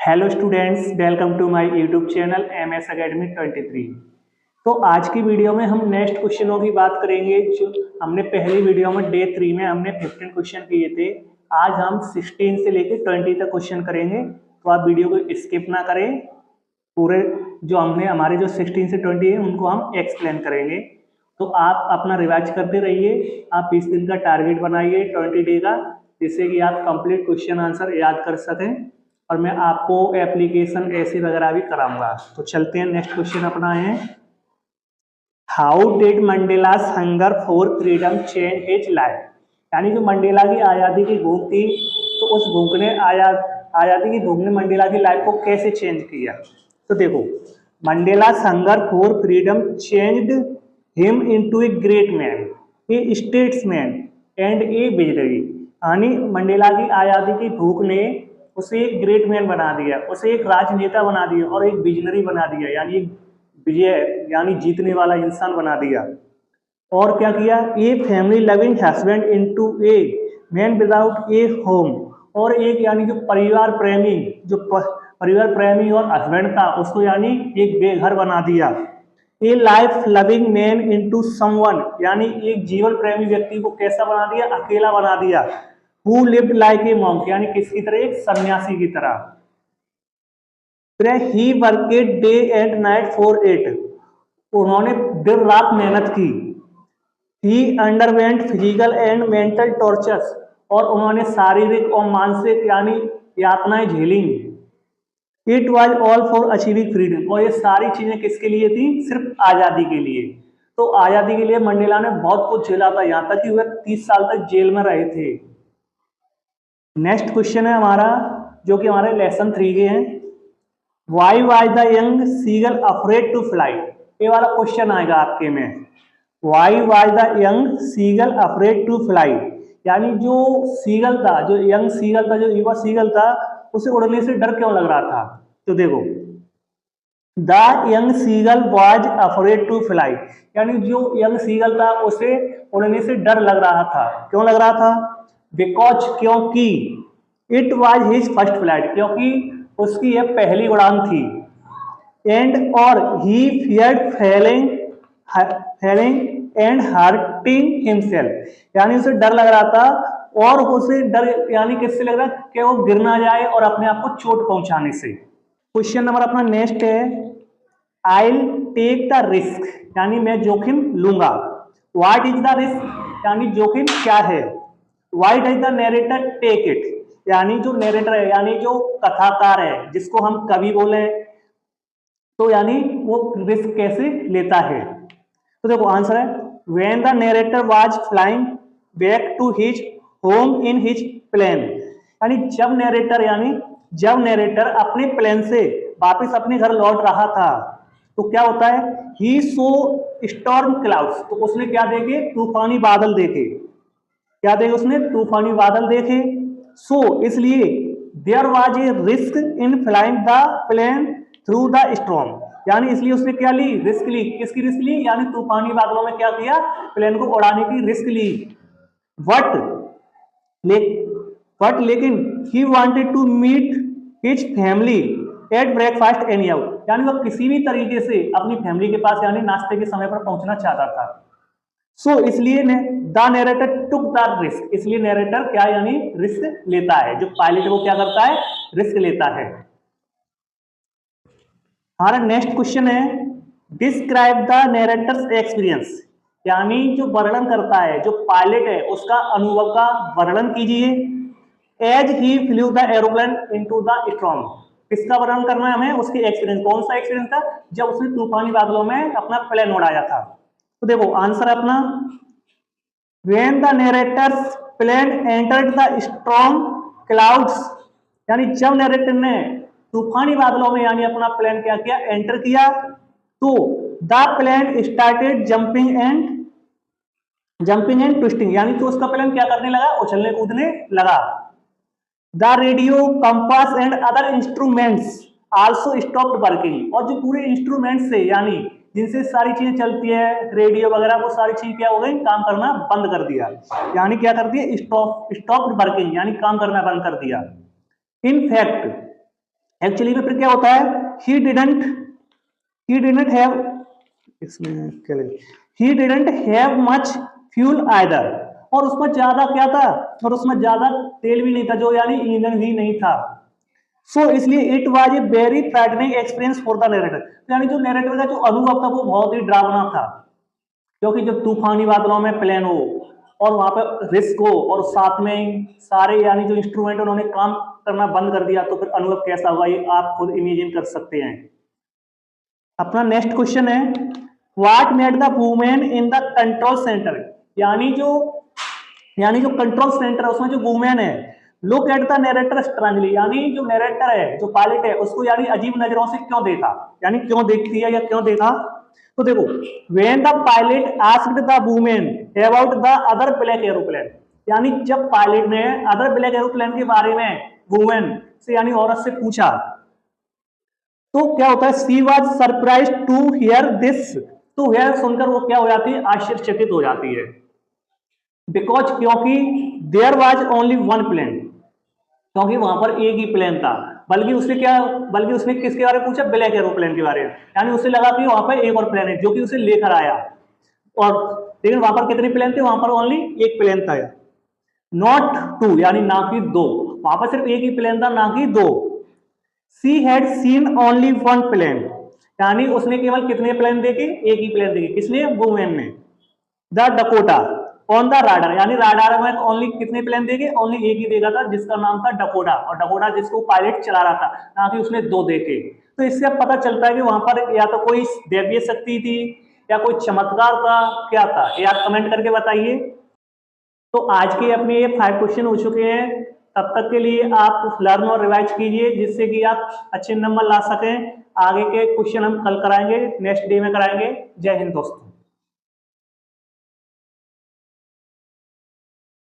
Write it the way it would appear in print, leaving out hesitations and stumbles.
Hello students, welcome to my YouTube channel MS Academy 23। तो आज की वीडियो में हम नेक्स्ट क्वेश्चनों की बात करेंगे। जो हमने पहली वीडियो में डे 3 में हमने 15 क्वेश्चन किए थे। आज हम 16 से लेकर 20 तक क्वेश्चन करेंगे, तो आप वीडियो को स्किप ना करें। पूरे जो हमारे जो 16 से 20 है उनको हम एक्सप्लेन करेंगे। तो आप अपना रिवाइज करते रहिए। आप 20 दिन का टारगेट बनाइए 20 डे का, जिससे कि आप कंप्लीट क्वेश्चन आंसर याद कर सकें। और मैं आपको एप्लीकेशन ऐसे वगैरह भी कराऊंगा। तो चलते हैं, नेक्स्ट क्वेश्चन अपना है, how did Mandela's hunger for freedom change his life. यानी जो मंडेला की आज़ादी की भूख थी, तो उस भूख ने आज़ादी की भूख ने मंडेला की लाइफ को कैसे चेंज किया। तो देखो, Mandela's hunger for freedom changed him into a great man, a statesman and a visionary. यानी मंडेला की आज़ादी की भूख ने उसे एक ग्रेट मैन बना दिया, उसे एक राजनेता बना दिया और एक विजनरी बना दिया, यानी विजय यानी जीतने वाला इंसान बना दिया। और क्या किया, a family loving husband into a man without A home. और एक यानी जो परिवार प्रेमी और हस्बैंड था, उसको यानी एक बेघर बना दिया। ए life loving man into someone, यानी एक जीवन प्रेमी व्यक्ति को कैसा बना दिया, अकेला बना दिया। Who lived like a monk, यानी किसकी तरह, एक सन्यासी की तरह। फिर he worked day and night for it, उन्होंने दिन रात मेहनत की। He underwent physical and mental tortures, और उन्होंने शारीरिक और मानसिक यानी यातनाएं झेली। It was all for achieving freedom, और ये सारी चीजें किसके लिए थी, सिर्फ आजादी के लिए। तो आजादी के लिए मंडेला ने बहुत कुछ झेला था, यहां तक कि वह 30 साल तक जेल में रहे थे। नेक्स्ट क्वेश्चन है हमारा, जो कि हमारे लेसन 3 के हैं, why was the young seagull afraid to fly. ये वाला क्वेश्चन आएगा आपके में, why was the young seagull afraid to fly, यानी जो सीगल था, जो यंग सीगल था, जो युवा सीगल था, उसे उड़ने से डर क्यों लग रहा था। तो देखो, the young seagull was afraid to fly, यानी जो यंग सीगल था उसे उड़ने से डर लग रहा था। क्यों लग रहा था, बिकॉज, क्योंकि, it was his first flight, क्योंकि उसकी यह पहली उड़ान थी। एंड, और he feared falling and hurting himself, यानी उसे डर लग रहा था, और उसे डर यानी किससे लग रहा कि वो गिर ना जाए और अपने आप को चोट पहुंचाने से। क्वेश्चन नंबर अपना नेक्स्ट है, आई टेक द रिस्क, यानी मैं जोखिम लूंगा। व्हाट इज द रिस्क, यानी जोखिम क्या है। Why does the narrator take it, यानी जो नरेटर है, यानी जो कथाकार है, जिसको हम कवि बोले, तो यानी वो रिस्क कैसे लेता है। तो देखो आंसर है, when the narrator was flying back to his home in his plane, यानी जब नरेटर अपने प्लेन से वापस अपने घर लौट रहा था, तो क्या होता है, ही सो स्टॉर्म क्लाउड्स, तो उसने क्या देखे, तूफानी बादल देखे। क्या देखे उसने, तूफानी बादल देखे। सो इसलिए there was a risk in flying the plane through the storm, यानी इसलिए उसने क्या ली, रिस्क ली। किसकी रिस्क ली, यानी तूफानी बादलों में क्या किया, प्लेन को उड़ाने की रिस्क ली। बट लेकिन he wanted to meet his family at breakfast anyhow, यानी वह किसी भी तरीके से अपनी फैमिली के पास यानी नाश्ते के समय पर पहुंचना चाहता था। सो इसलिए the narrator took the risk, इसलिए नरेटर क्या यानी रिस्क लेता है, जो पायलट वो क्या करता है, रिस्क लेता है। हमारा नेक्स्ट क्वेश्चन है, डिस्क्राइब द नरेटर्स एक्सपीरियंस, यानी जो वर्णन करता है, जो पायलट है उसका अनुभव का वर्णन कीजिए। As he flew the aeroplane into the storm, किसका वर्णन करना है हमें, उसकी एक्सपीरियंस। कौन सा एक्सपीरियंस था, जब उसने तूफानी बादलों में अपना प्लेन उड़ाया था। तो देखो आंसर अपना, when the narrator's plane entered the storm clouds, यानी जब नरेटर ने तूफानी बादलों में यानी अपना प्लेन क्या किया, एंटर किया, तो the plane started jumping and twisting, यानी तो उसका प्लेन क्या करने लगा, उछलने कूदने लगा। The radio compass and other instruments also stopped working, और जो पूरे इंस्ट्रूमेंट्स से यानी जिनसे सारी चीजें चलती है, रेडियो वगैरह, वो सारी चीज क्या हो गई, काम करना बंद कर दिया। यानी क्या कर दिया, स्टॉप्ड वर्किंग, यानी काम करना बंद कर दिया। इन फैक्ट एक्चुअली में फिर क्या होता है, ही डिडंट हैव, इसमें क्या लगे, he didn't have much fuel either, और उसमें ज्यादा क्या था, और उसमें ज्यादा तेल भी नहीं था, जो यानी ईंधन भी नहीं था। सो इसलिए it was a very frightening experience for the narrator, यानी जो नरेटर का जो अनुभव था वो बहुत ही डरावना था, क्योंकि जब तूफानी बादलों में प्लेन हो और वहां पे रिस्क हो और साथ में सारे यानी जो इंस्ट्रूमेंट उन्होंने काम करना बंद कर दिया, तो फिर अनुभव कैसा होगा ये आप खुद इमेजिन कर सकते हैं। अपना नेक्स्ट क्वेश्चन है, what made the women in the control centre, यानी जो कंट्रोल सेंटर है उसमें जो वुमेन है, look at the narrator strongly, यानी जो नरेटर है जो पायलट है उसको यानी अजीब नजरों से क्यों देखा, यानी क्यों देखती है या क्यों देखा। तो देखो, when the pilot asked the women about the other black aeroplane, यानी जब पायलट ने अदर ब्लैक एरोप्लेन के बारे में वुमेन से यानी औरत से पूछा, तो क्या होता है, she was surprise to hear this, तो यह सुनकर वो क्या हो जाती है, आश्चर्यचकित हो जाती है। बिकॉज क्योंकि there was only one plane, क्योंकि वहां पर एक ही प्लेन था, बल्कि उसने किसके बारे में पूछा, ब्लैक एरोप्लेन के बारे में, यानी उसे लगा कि वहां पर एक और प्लेन है जो कि उसे लेकर आया, और लेकिन वहां पर कितने प्लेन थे, वहां पर ओनली एक प्लेन था, नॉट टू, यानी ना कि दो, वहां पर सिर्फ एक ही प्लेन था ना कि दो। She had seen only one plane, यानी उसने केवल कितने प्लेन देखे, एक ही प्लेन देखे, किसने, वुमेन ने। The Dakota on the radar, यानी राडार में ओनली कितने प्लेन देखे, ओनली एक ही देखा था जिसका नाम था डकोटा, और डकोटा जिसको पायलट चला रहा था, ना कि उसने दो देखे। तो इससे अब पता चलता है कि वहां पर या तो कोई दैवीय शक्ति थी या कोई चमत्कार था, क्या था, ये आप कमेंट करके बताइए। तो आज के अपने ये 5 क्वेश्चन हो चुके हैं, तब तक के लिए आप लर्न और रिवाइज कीजिए जिससे कि आप अच्छे नंबर ला सकें। आगे के क्वेश्चन हम कल कराएंगे, नेक्स्ट डे में कराएंगे। जय हिंद दोस्तों।